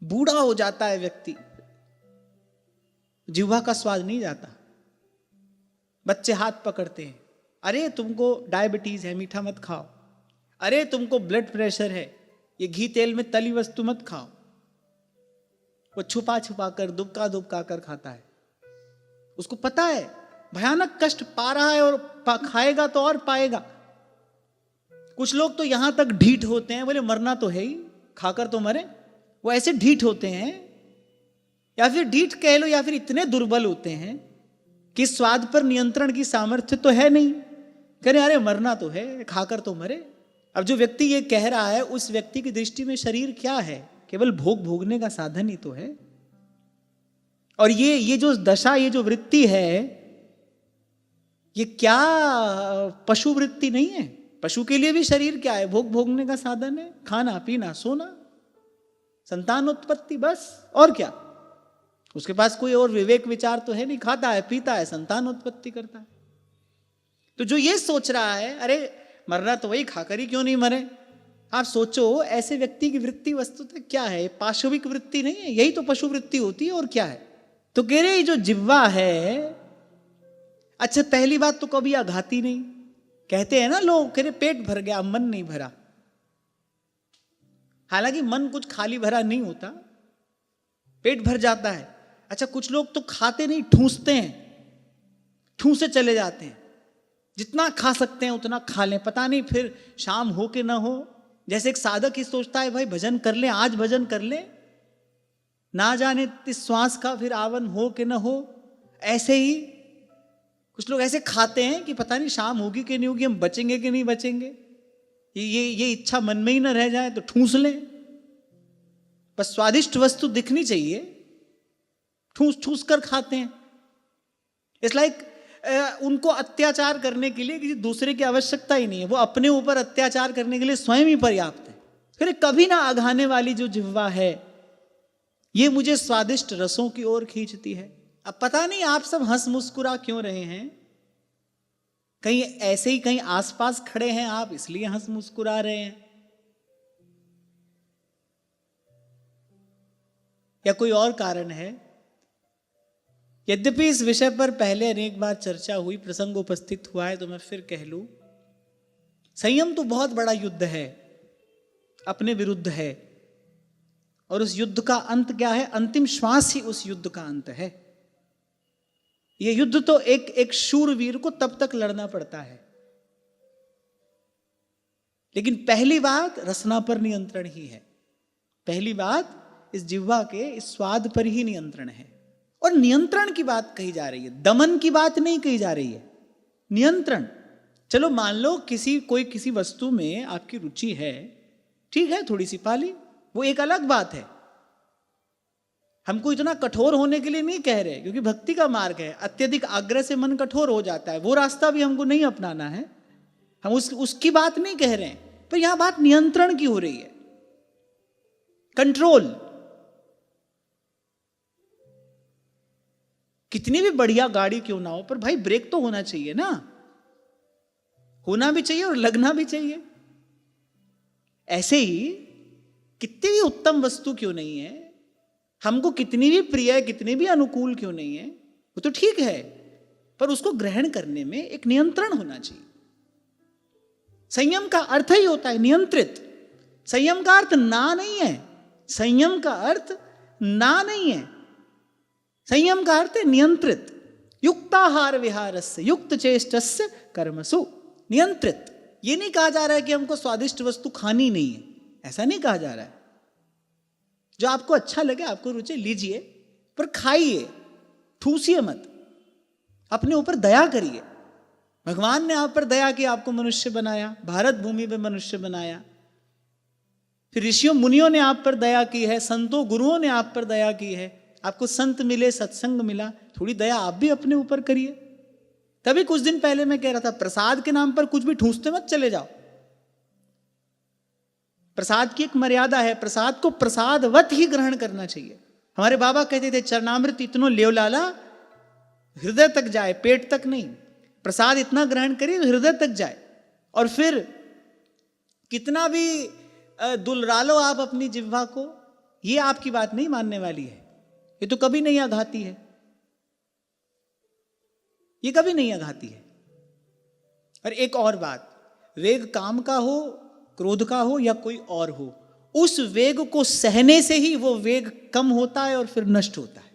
बूढ़ा हो जाता है व्यक्ति, जिह्वा का स्वाद नहीं जाता। बच्चे हाथ पकड़ते हैं, अरे तुमको डायबिटीज है, मीठा मत खाओ। अरे तुमको ब्लड प्रेशर है, ये घी तेल में तली वस्तु मत खाओ। वो छुपा छुपा कर, दुबका दुबका कर खाता है। उसको पता है भयानक कष्ट पा रहा है, और खाएगा तो और पाएगा। कुछ लोग तो यहां तक ढीठ होते हैं, बोले मरना तो है ही, खाकर तो मरे। वो ऐसे ढीठ होते हैं, या फिर ढीठ कह लो, या फिर इतने दुर्बल होते हैं कि स्वाद पर नियंत्रण की सामर्थ्य तो है नहीं। कह रहे अरे मरना तो है, खाकर तो मरे। अब जो व्यक्ति ये कह रहा है, उस व्यक्ति की दृष्टि में शरीर क्या है? केवल भोग भोगने का साधन ही तो है। और ये जो दशा, ये जो वृत्ति है, ये क्या पशु वृत्ति नहीं है? पशु के लिए भी शरीर क्या है? भोग भोगने का साधन है, खाना पीना सोना, संतान उत्पत्ति, बस। और क्या? उसके पास कोई और विवेक विचार तो है नहीं। खाता है पीता है, संतान उत्पत्ति करता है। तो जो ये सोच रहा है अरे मरना तो वही, खाकर ही क्यों नहीं मरे, आप सोचो ऐसे व्यक्ति की वृत्ति वस्तुतः क्या है? पाशविक वृत्ति नहीं है, यही तो पशु वृत्ति होती है, और क्या है? तो कह रहे जो जिह्वा है, अच्छा पहली बात तो कभी आघाती नहीं। कहते हैं ना लोग, कह रहे पेट भर गया, मन नहीं भरा। हालांकि मन कुछ खाली भरा नहीं होता, पेट भर जाता है। अच्छा कुछ लोग तो खाते नहीं, ठूंसते हैं, ठूंसे चले जाते हैं। जितना खा सकते हैं उतना खा लें, पता नहीं फिर शाम हो के ना हो। जैसे एक साधक ही सोचता है भाई भजन कर लें, आज भजन कर लें, ना जाने इस श्वास का फिर आवन हो के ना हो। ऐसे ही कुछ लोग ऐसे खाते हैं कि पता नहीं शाम होगी कि नहीं होगी, हम बचेंगे कि नहीं बचेंगे। ये इच्छा मन में ही ना रह जाए तो ठूंस लें। बस स्वादिष्ट वस्तु दिखनी चाहिए, ठूस ठूस कर खाते हैं। इट्स लाइक उनको अत्याचार करने के लिए किसी दूसरे की आवश्यकता ही नहीं है, वो अपने ऊपर अत्याचार करने के लिए स्वयं ही पर्याप्त है। फिर कभी ना आघाने वाली जो जिह्वा है, ये मुझे स्वादिष्ट रसों की ओर खींचती है। अब पता नहीं आप सब हंस मुस्कुरा क्यों रहे हैं, कहीं ऐसे ही कहीं आसपास खड़े हैं आप इसलिए हंस मुस्कुरा रहे हैं, या कोई और कारण है। यद्यपि इस विषय पर पहले अनेक बार चर्चा हुई, प्रसंग उपस्थित हुआ है, तो मैं फिर कह लूं, संयम तो बहुत बड़ा युद्ध है, अपने विरुद्ध है। और उस युद्ध का अंत क्या है? अंतिम श्वास ही उस युद्ध का अंत है। यह युद्ध तो एक शूरवीर को तब तक लड़ना पड़ता है, लेकिन पहली बात रसना पर नियंत्रण ही है। पहली बात इस जिह्वा के इस स्वाद पर ही नियंत्रण है। और नियंत्रण की बात कही जा रही है, दमन की बात नहीं कही जा रही है, नियंत्रण। चलो मान लो कोई किसी वस्तु में आपकी रुचि है, ठीक है, थोड़ी सी पाली, वो एक अलग बात है। हमको इतना कठोर होने के लिए नहीं कह रहे, क्योंकि भक्ति का मार्ग है, अत्यधिक आग्रह से मन कठोर हो जाता है, वो रास्ता भी हमको नहीं अपनाना है। हम उसकी बात नहीं कह रहे हैं, पर यहां बात नियंत्रण की हो रही है, कंट्रोल। कितनी भी बढ़िया गाड़ी क्यों ना हो, पर भाई ब्रेक तो होना चाहिए ना, होना भी चाहिए और लगना भी चाहिए। ऐसे ही कितनी भी उत्तम वस्तु क्यों नहीं है, हमको कितनी भी प्रिय है, कितनी भी अनुकूल क्यों नहीं है, वो तो ठीक है, पर उसको ग्रहण करने में एक नियंत्रण होना चाहिए। संयम का अर्थ ही होता है नियंत्रित। संयम का अर्थ ना नहीं है, संयम का अर्थ ना नहीं है, संयम का अर्थ है नियंत्रित। युक्ताहार विहारस्य युक्त चेष्टस्य कर्मसु नियंत्रित। ये नहीं कहा जा रहा है कि हमको स्वादिष्ट वस्तु खानी नहीं है, ऐसा नहीं कहा जा रहा है। जो आपको अच्छा लगे, आपको रुचि, लीजिए, पर खाइए, ठूसिए मत, अपने ऊपर दया करिए। भगवान ने आप पर दया की, आपको मनुष्य बनाया, भारत भूमि पे मनुष्य बनाया। फिर ऋषियों मुनियों ने आप पर दया की है, संतों गुरुओं ने आप पर दया की है, आपको संत मिले, सत्संग मिला, थोड़ी दया आप भी अपने ऊपर करिए। तभी कुछ दिन पहले मैं कह रहा था, प्रसाद के नाम पर कुछ भी ठूसते मत चले जाओ। प्रसाद की एक मर्यादा है, प्रसाद को प्रसादवत ही ग्रहण करना चाहिए। हमारे बाबा कहते थे, चरणामृत इतनो लेव लाला, हृदय तक जाए, पेट तक नहीं। प्रसाद इतना ग्रहण करिए हृदय तक जाए। और फिर कितना भी दुलरा लो आप अपनी जिह्वा को, ये आपकी बात नहीं मानने वाली है, ये तो कभी नहीं आघाती है, ये कभी नहीं आघाती है। और एक और बात, वेग काम का हो, क्रोध का हो या कोई और हो, उस वेग को सहने से ही वो वेग कम होता है और फिर नष्ट होता है।